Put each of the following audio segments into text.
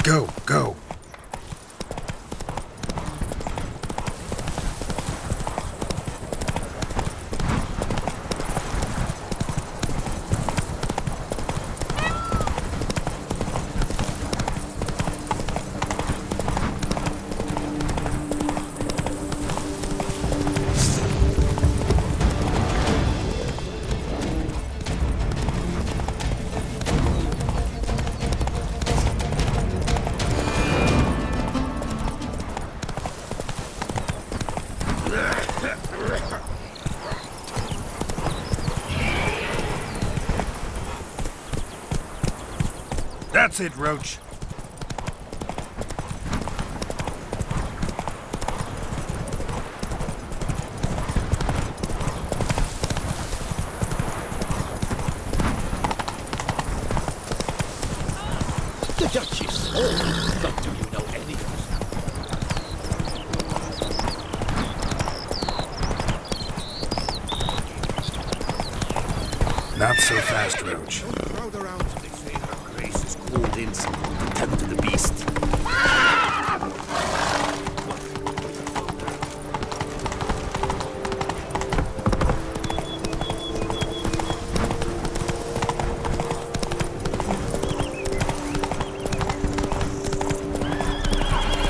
Go, go. That's it, Roach. The Duchess. Oh, but do you know any of us? Not so fast, Roach. Don't crowd around till they say her grace is called in someone to tend to the beast.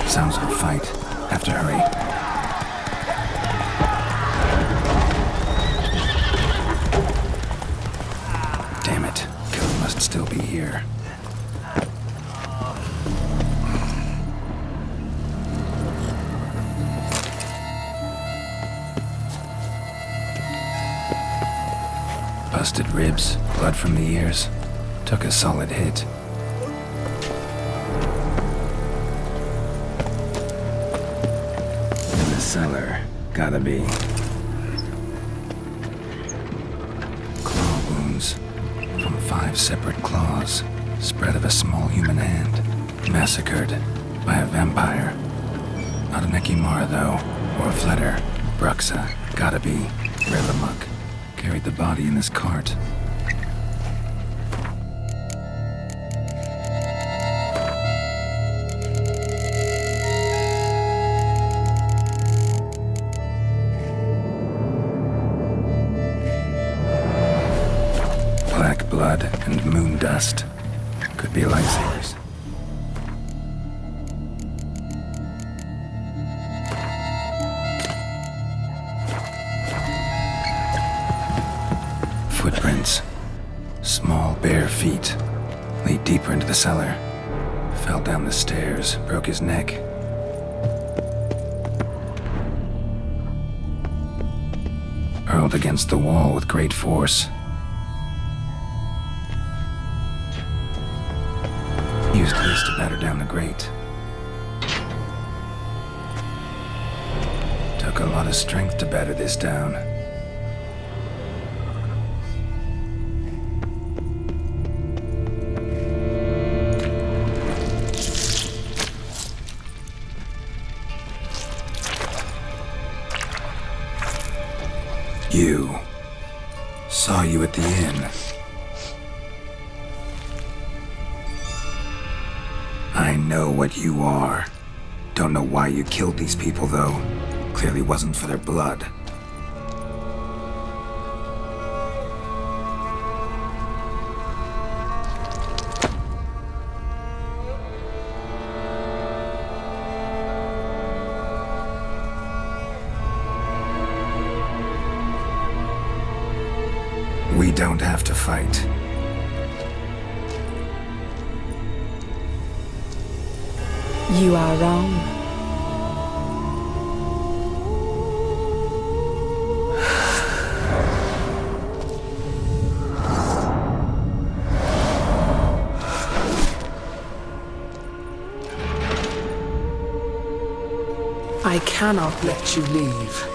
Sounds like a fight. Have to hurry. Damn it. Killer must still be here. Busted ribs, blood from the ears. Took a solid hit. In the cellar, gotta be. Claw wounds from 5 separate claws, spread of a small human hand. Massacred by a vampire. Not an Ekimara, though, or a Fletter. Bruxa, gotta be. Revermuck carried the body in his cart. Black blood and moon dust. Could be lightsabers. Footprints. Small, bare feet. Lead deeper into the cellar. Fell down the stairs, broke his neck. Hurled against the wall with great force. Used this to batter down the grate. Took a lot of strength to batter this down. You. Saw you at the inn. I know what you are. Don't know why you killed these people, though. Clearly wasn't for their blood. We don't have to fight. You are wrong. I cannot let you leave.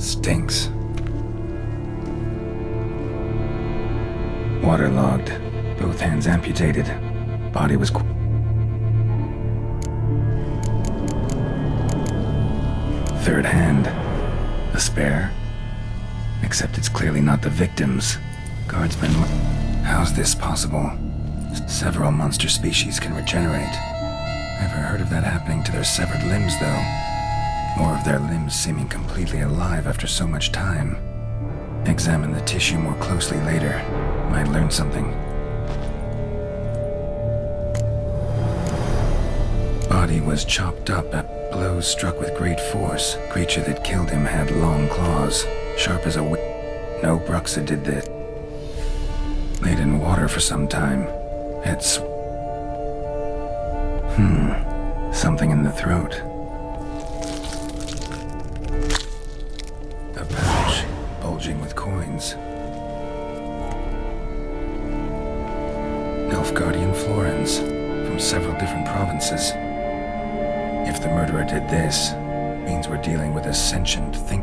Stinks. Waterlogged. Both hands amputated. Body was third hand. A spare? Except it's clearly not the victim's. Guardsman. How's this possible? Several monster species can regenerate. Never heard of that happening to their severed limbs, though. Or of their limbs seeming completely alive after so much time. Examine the tissue more closely later. Might learn something. Body was chopped up at blows struck with great force. Creature that killed him had long claws, sharp as a whip. No Bruxa did this. Laid in water for some time. Had something in the throat. A pouch, bulging with coins. Nilfgaardian florins, from several different provinces. If the murderer did this, means we're dealing with a sentient thing.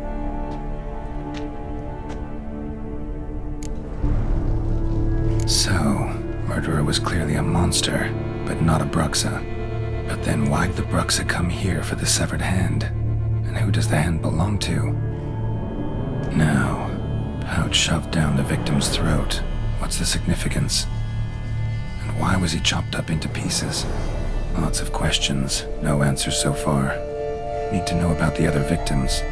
So, murderer was clearly a monster, but not a Bruxa. But then why'd the Bruxa come here for the severed hand? And who does the hand belong to? Now, pouch shoved down the victim's throat. What's the significance? And why was he chopped up into pieces? Lots of questions, no answers so far. Need to know about the other victims.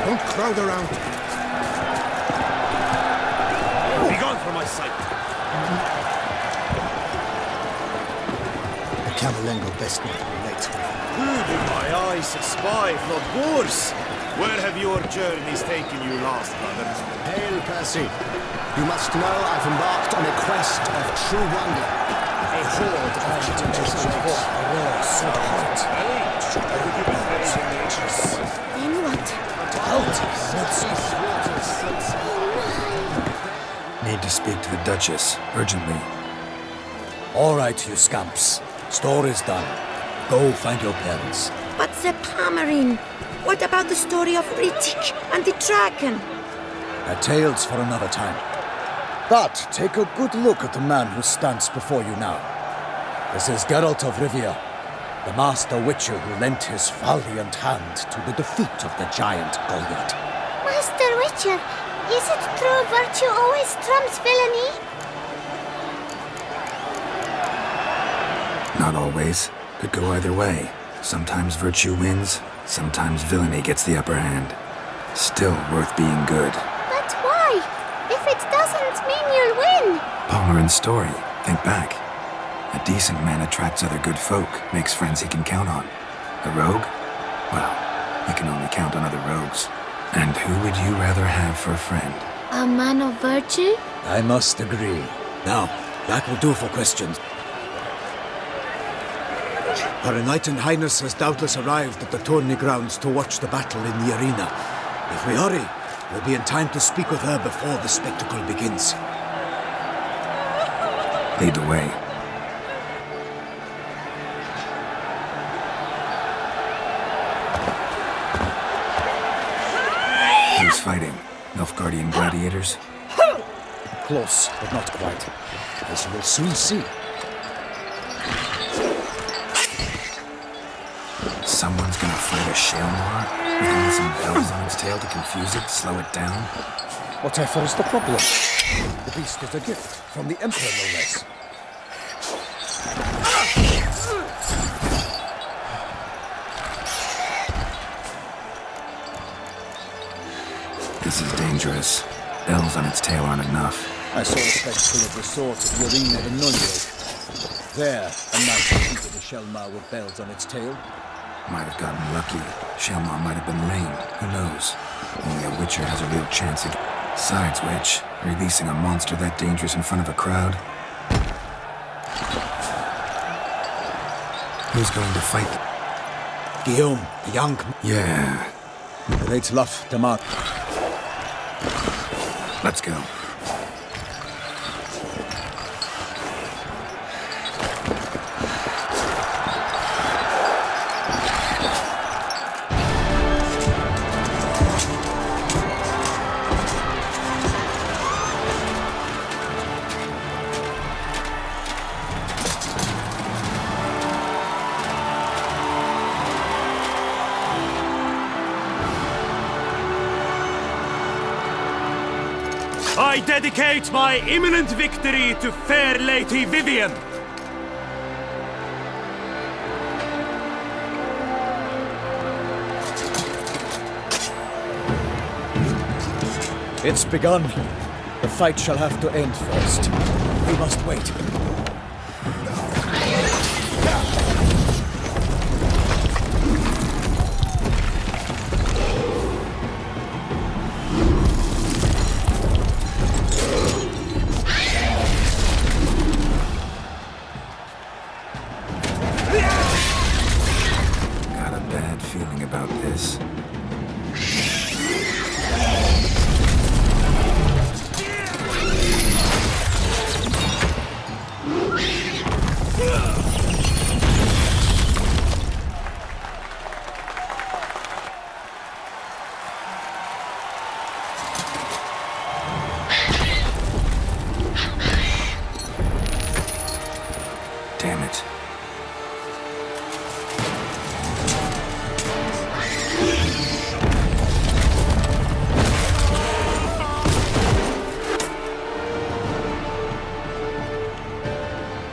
Don't crowd around. Be gone from my sight. The Camerlengo best not to be late. Who do my eyes spy from Boers? Where have your journeys taken you last, brother? Hail, Percy. You must know I've embarked on a quest of true wonder. A horde of giants so hot. Then what? Need to speak to the Duchess, urgently. All right, you scamps. Story's done. Go find your parents. But the Palmerine. What about the story of Rittik and the dragon? A tale's for another time. But take a good look at the man who stands before you now. This is Geralt of Rivia, the master witcher who lent his valiant hand to the defeat of the giant Goliath. Master Witcher, is it true virtue always trumps villainy? Not always. Could go either way. Sometimes virtue wins, sometimes villainy gets the upper hand. Still worth being good. But why? If it doesn't mean you'll win. Palmerin's story. Think back. A decent man attracts other good folk, makes friends he can count on. A rogue? Well, he can only count on other rogues. And who would you rather have for a friend? A man of virtue? I must agree. Now, that will do for questions. Her Enlightened Highness has doubtless arrived at the tourney grounds to watch the battle in the arena. If we hurry, we'll be in time to speak with her before the spectacle begins. Lead the way. Who's fighting? Nilfgaardian gladiators? Close, but not quite. As you will soon see. Someone's gonna fight a Shaelmar with only some bells on its tail to confuse it, slow it down? Whatever is the problem? The beast is a gift from the Emperor, no less. This is dangerous. Bells on its tail aren't enough. I saw a spectacle of the sort at Urina in Nunyo. There, a knight defeated a Shelmar with bells on its tail. Might have gotten lucky. Shelmar might have been lame. Who knows? Only a Witcher has a real chance against. Besides which, releasing a monster that dangerous in front of a crowd. Who's going to fight? Guillaume, the young. Yeah. Great love, Demar. Let's go. I dedicate my imminent victory to fair Lady Vivian. It's begun. The fight shall have to end first. We must wait. Got a bad feeling about this. Damn it.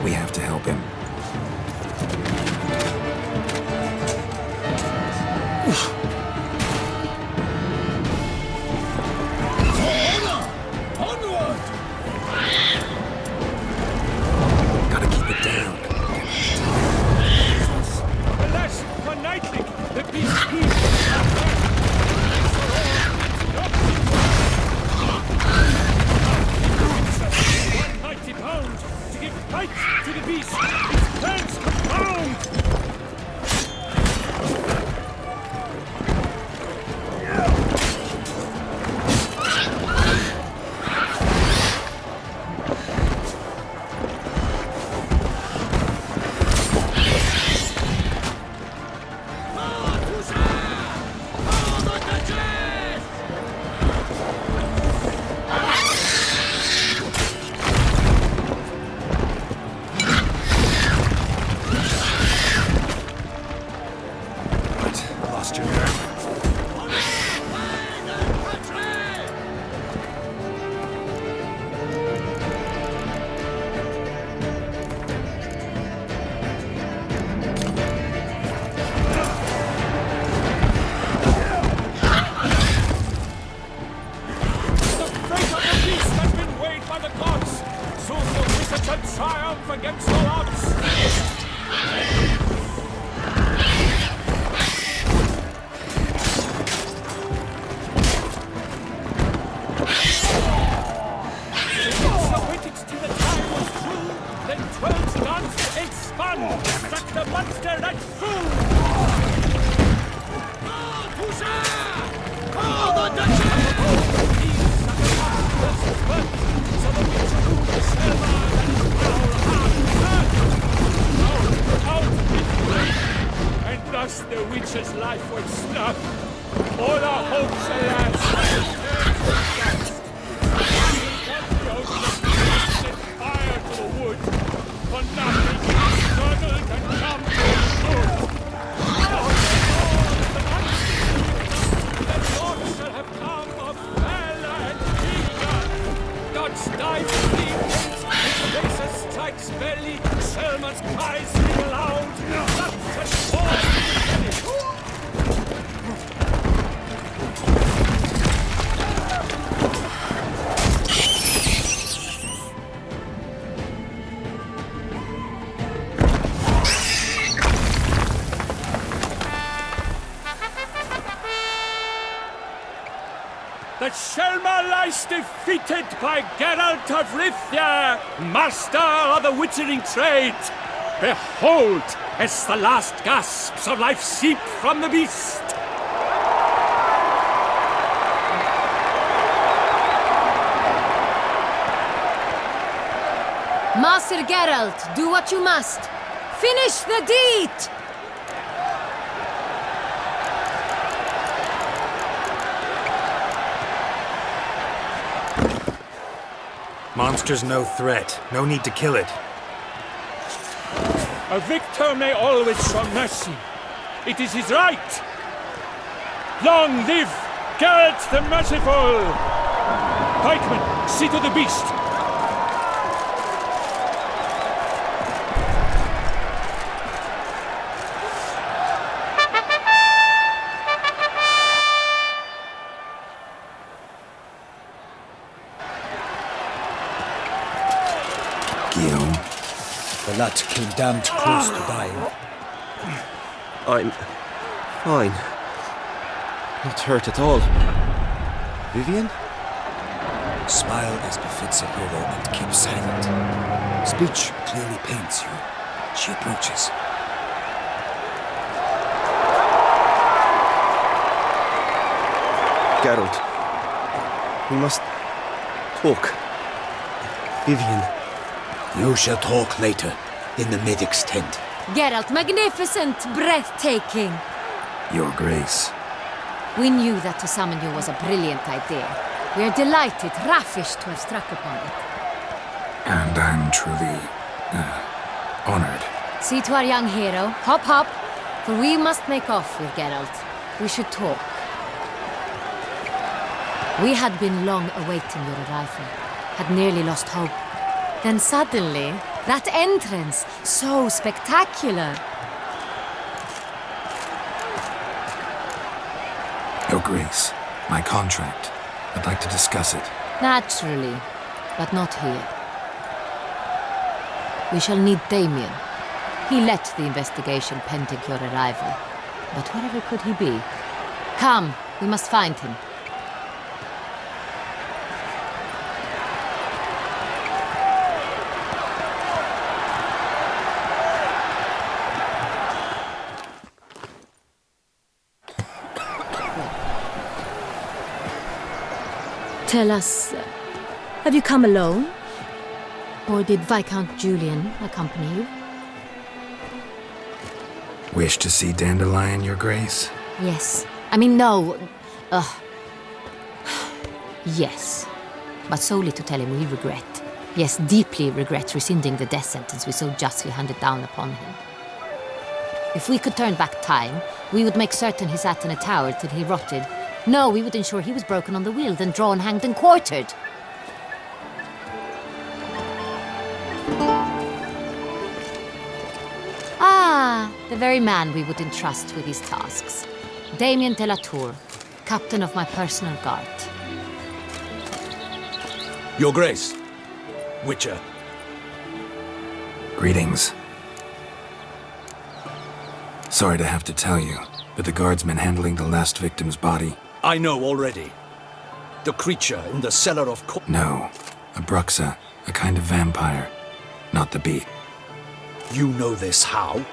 We have to help him. Gotta keep it down. Alas, for Knightling, the beast £190 to give fight to the beast. Its plans confound. Lost your nerve. By the gods, soon will visit and triumph against all odds. Waited till the time was through, then 12 guns expand, struck the monster right through. Call the Duchess! So the Witcher who the Shelmar and thus the Witcher's life was snuffed. All our hopes, alas, set fire to the wood, for nothing is struggled and come to good. Geralt dives deep, his razor strikes belly, Selma's cries ring aloud, blood and sword in the belly. That Selma lies defeated by Geralt of Rivia, master of the witchering trade. Behold, as the last gasps of life seep from the beast. Master Geralt, do what you must. Finish the deed! Monster's no threat. No need to kill it. A victor may always show mercy. It is his right. Long live Geralt the Merciful! Pikeman, see to the beast. Guillaume, The lad came damned close to dying. I'm fine. Not hurt at all. Vivian? Smile as befits a hero and keep silent. Speech clearly pains you. She approaches. Geralt. We must talk. Vivian. You shall talk later, in the medic's tent. Geralt, magnificent, breathtaking. Your Grace. We knew that to summon you was a brilliant idea. We are delighted, ravished to have struck upon it. And I'm truly, honored. See to our young hero. Hop, hop. For we must make off with Geralt. We should talk. We had been long awaiting your arrival. Had nearly lost hope. Then suddenly, that entrance, so spectacular. Your Grace, my contract. I'd like to discuss it. Naturally, but not here. We shall need Damien. He led the investigation pending your arrival. But wherever could he be? Come, we must find him. Tell us, have you come alone? Or did Viscount Julian accompany you? Wish to see Dandelion, Your Grace? Yes. I mean, no. Yes. But solely to tell him we regret. Yes, deeply regret rescinding the death sentence we so justly handed down upon him. If we could turn back time, we would make certain he sat in a tower till he rotted. No, we would ensure he was broken on the wheel, then drawn, hanged, and quartered. Ah, the very man we would entrust with these tasks. Damien de la Tour, captain of my personal guard. Your Grace. Witcher. Greetings. Sorry to have to tell you, but the guardsman handling the last victim's body... I know already. The creature in the cellar of... No, a Bruxa, a kind of vampire. Not the beast. You know this how?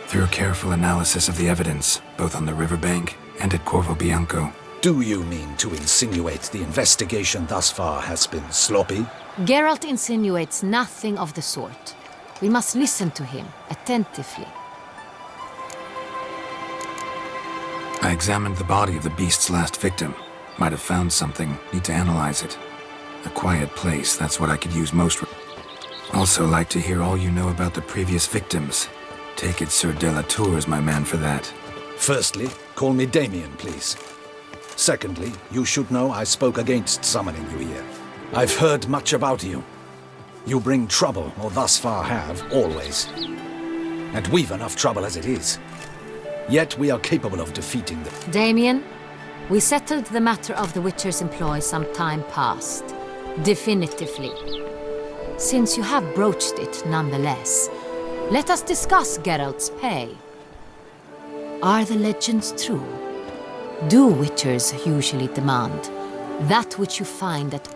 Through careful analysis of the evidence, both on the riverbank and at Corvo Bianco. Do you mean to insinuate the investigation thus far has been sloppy? Geralt insinuates nothing of the sort. We must listen to him attentively. I examined the body of the beast's last victim. Might have found something. Need to analyze it. A quiet place, that's what I could use most. Also like to hear all you know about the previous victims. Take it Sir de la Tour is my man for that. Firstly, call me Damien, please. Secondly, you should know I spoke against summoning you here. I've heard much about you. You bring trouble, or thus far have, always. And we've enough trouble as it is. Yet we are capable of defeating them. Damien, we settled the matter of the Witcher's employ some time past. Definitively. Since you have broached it nonetheless, let us discuss Geralt's pay. Are the legends true? Do Witchers usually demand that which you find at...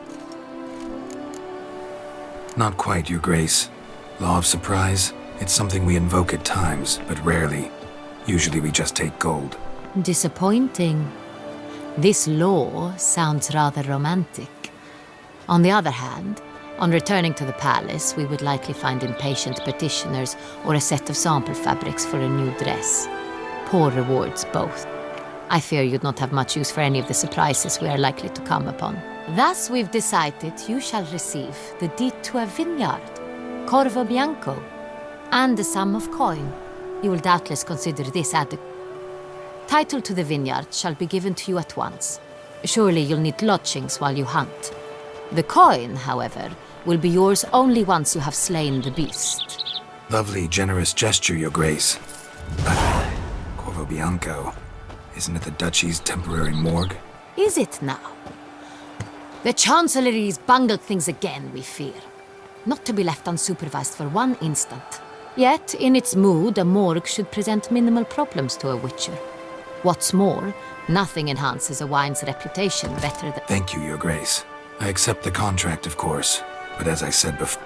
Not quite, Your Grace. Law of surprise, it's something we invoke at times, but rarely. Usually we just take gold. Disappointing. This law sounds rather romantic. On the other hand, on returning to the palace, we would likely find impatient petitioners or a set of sample fabrics for a new dress. Poor rewards, both. I fear you'd not have much use for any of the surprises we are likely to come upon. Thus, we've decided you shall receive the deed to a vineyard, Corvo Bianco, and a sum of coin. You will doubtless consider this adequate. Title to the vineyard shall be given to you at once. Surely you'll need lodgings while you hunt. The coin, however, will be yours only once you have slain the beast. Lovely, generous gesture, Your Grace. But Corvo Bianco, isn't it the Duchy's temporary morgue? Is it now? The Chancellery's bungled things again, we fear. Not to be left unsupervised for one instant. Yet, in its mood, a morgue should present minimal problems to a Witcher. What's more, nothing enhances a wine's reputation better than... Thank you, Your Grace. I accept the contract, of course, but as I said before...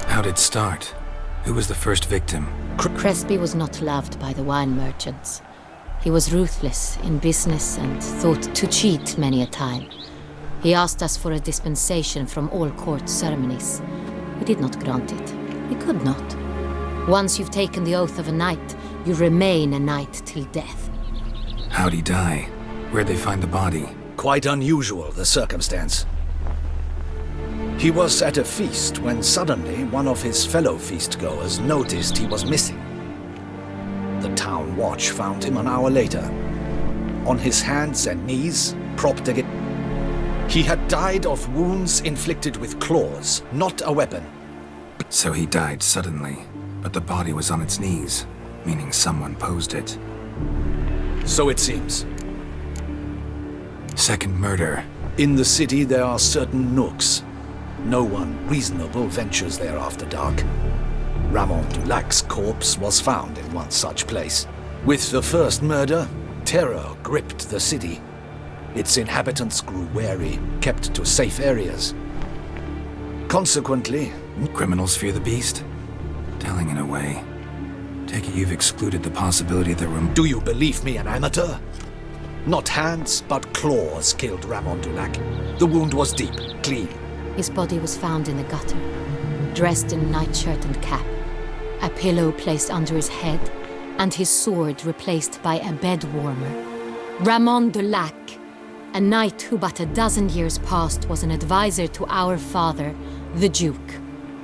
How'd it start? Who was the first victim? Crespi was not loved by the wine merchants. He was ruthless in business and thought to cheat many a time. He asked us for a dispensation from all court ceremonies. We did not grant it. We could not. Once you've taken the oath of a knight, you remain a knight till death. How'd he die? Where'd they find the body? Quite unusual, the circumstance. He was at a feast when suddenly one of his fellow feastgoers noticed he was missing. The town watch found him an hour later, on his hands and knees, propped against... He had died of wounds inflicted with claws, not a weapon. So he died suddenly, but the body was on its knees, meaning someone posed it. So it seems. Second murder. In the city there are certain nooks. No one reasonable ventures there after dark. Ramon Dulac's corpse was found in one such place. With the first murder, terror gripped the city. Its inhabitants grew wary, kept to safe areas. Consequently... Criminals fear the beast? Telling in a way. Take it you've excluded the possibility that Do you believe me an amateur? Not hands, but claws killed Ramon Dulac. The wound was deep, clean. His body was found in the gutter, dressed in nightshirt and cap, a pillow placed under his head, and his sword replaced by a bed warmer. Ramon Dulac, a knight who but a dozen years past was an advisor to our father, the Duke.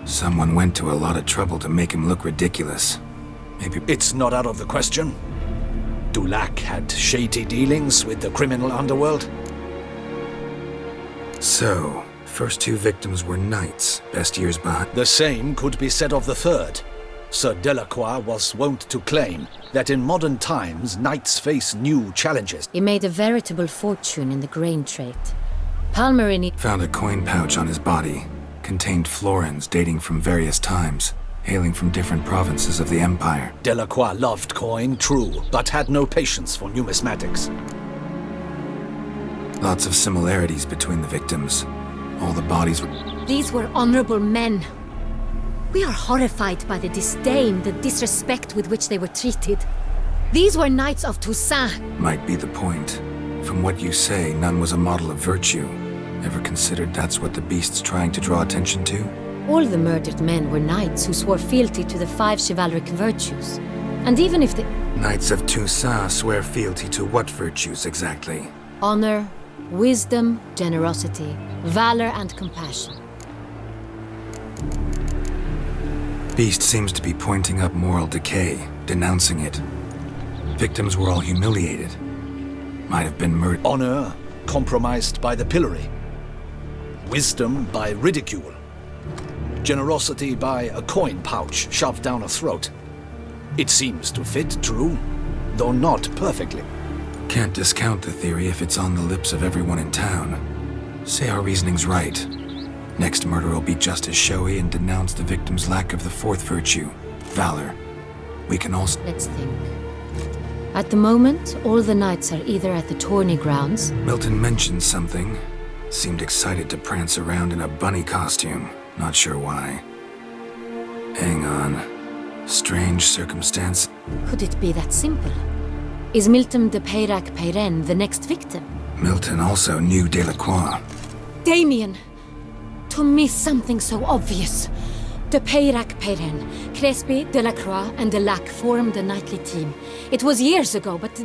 Someone went to a lot of trouble to make him look ridiculous. Maybe... It's not out of the question. Dulac had shady dealings with the criminal underworld. So, first two victims were knights, best years behind. The same could be said of the third. Sir Delacroix was wont to claim that in modern times, knights face new challenges. He made a veritable fortune in the grain trade. Palmerini found a coin pouch on his body, contained florins dating from various times, hailing from different provinces of the Empire. Delacroix loved coin, true, but had no patience for numismatics. Lots of similarities between the victims. All the bodies were... These were honorable men. We are horrified by the disdain, the disrespect with which they were treated. These were knights of Toussaint. Might be the point. From what you say, none was a model of virtue. Ever considered that's what the beast's trying to draw attention to? All the murdered men were knights who swore fealty to the 5 chivalric virtues. And even if the... Knights of Toussaint swear fealty to what virtues exactly? Honor, wisdom, generosity, valor, and compassion. Beast seems to be pointing up moral decay, denouncing it. Victims were all humiliated. Might have been murdered. Honor, compromised by the pillory. Wisdom by ridicule. Generosity by a coin pouch shoved down a throat. It seems to fit, true, though not perfectly. Can't discount the theory if it's on the lips of everyone in town. Say our reasoning's right. Next murder will be just as showy and denounce the victim's lack of the fourth virtue, valor. We can also... Let's think. At the moment, all the knights are either at the tourney grounds... Milton mentioned something. Seemed excited to prance around in a bunny costume. Not sure why. Hang on. Strange circumstance. Could it be that simple? Is Milton de Peyrac Peyren the next victim? Milton also knew Delacroix. Damien! To miss something so obvious. De Peyrac Peyren, Crespi, Delacroix, and Delac formed a knightly team. It was years ago, but...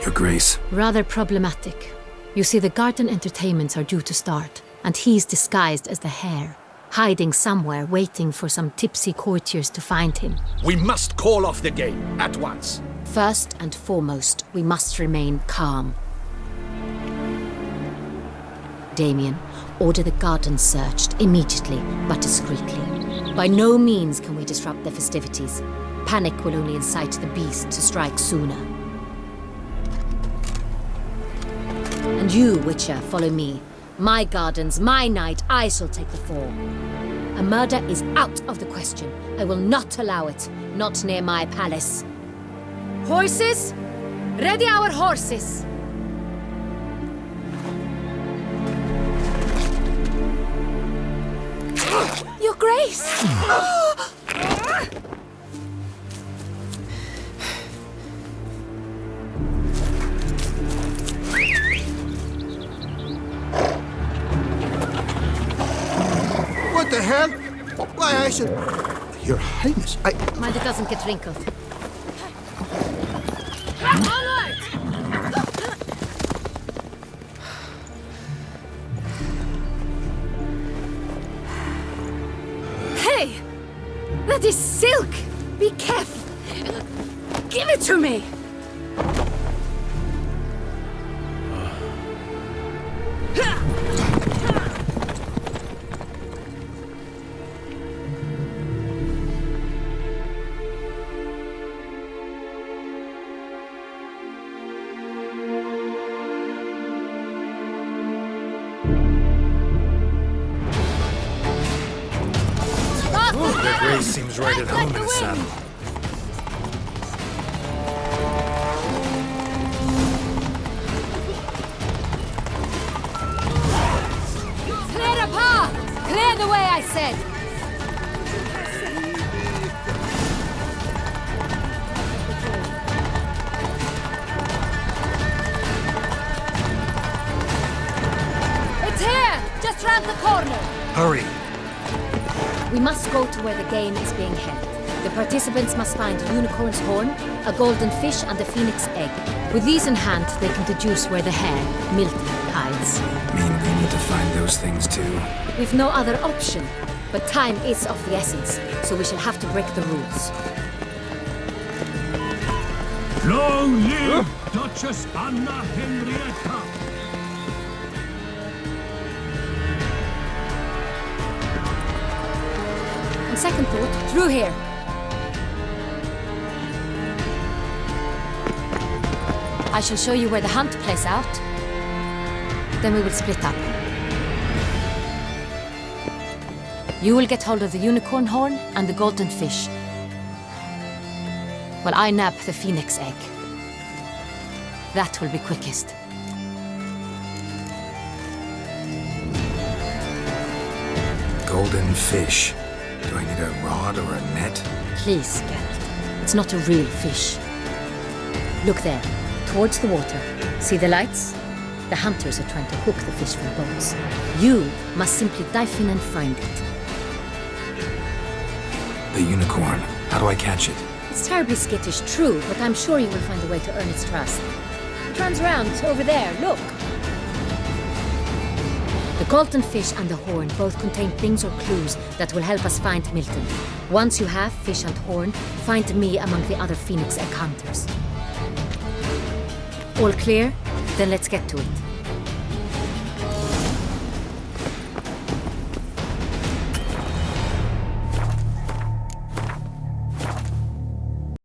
Your Grace. Rather problematic. You see, the garden entertainments are due to start, and he's disguised as the hare, hiding somewhere, waiting for some tipsy courtiers to find him. We must call off the game, at once. First and foremost, we must remain calm. Damien, order the garden searched immediately, but discreetly. By no means can we disrupt the festivities. Panic will only incite the beast to strike sooner. And you, Witcher, follow me. My gardens, my night, I shall take the fall. A murder is out of the question. I will not allow it. Not near my palace. Horses? Ready our horses! Your Grace! What the hell? Why, I should... Your Highness, Mind it doesn't get wrinkled. Hey! That is silk! Be careful! Give it to me! Your Grace seems right at home in the saddle. Clear a path! Clear the way, I said! It's here! Just round the corner! Hurry! We must go to where the game is being held. The participants must find a unicorn's horn, a golden fish, and a phoenix egg. With these in hand, they can deduce where the hare, Milton, hides. Mean we need to find those things too? We've no other option, but time is of the essence, so we shall have to break the rules. Long live Duchess Anna Henrietta! On second thought, through here. I shall show you where the hunt plays out. Then we will split up. You will get hold of the unicorn horn and the golden fish. While I nab the phoenix egg. That will be quickest. Golden fish. Do I need a rod or a net? Please, Geralt. It's not a real fish. Look there, towards the water. See the lights? The hunters are trying to hook the fish from boats. You must simply dive in and find it. The unicorn. How do I catch it? It's terribly skittish, true, but I'm sure you will find a way to earn its trust. It runs round over there, look. The golden fish and the horn both contain things or clues that will help us find Milton. Once you have fish and horn, find me among the other phoenix egg hunters. All clear? Then let's get to it.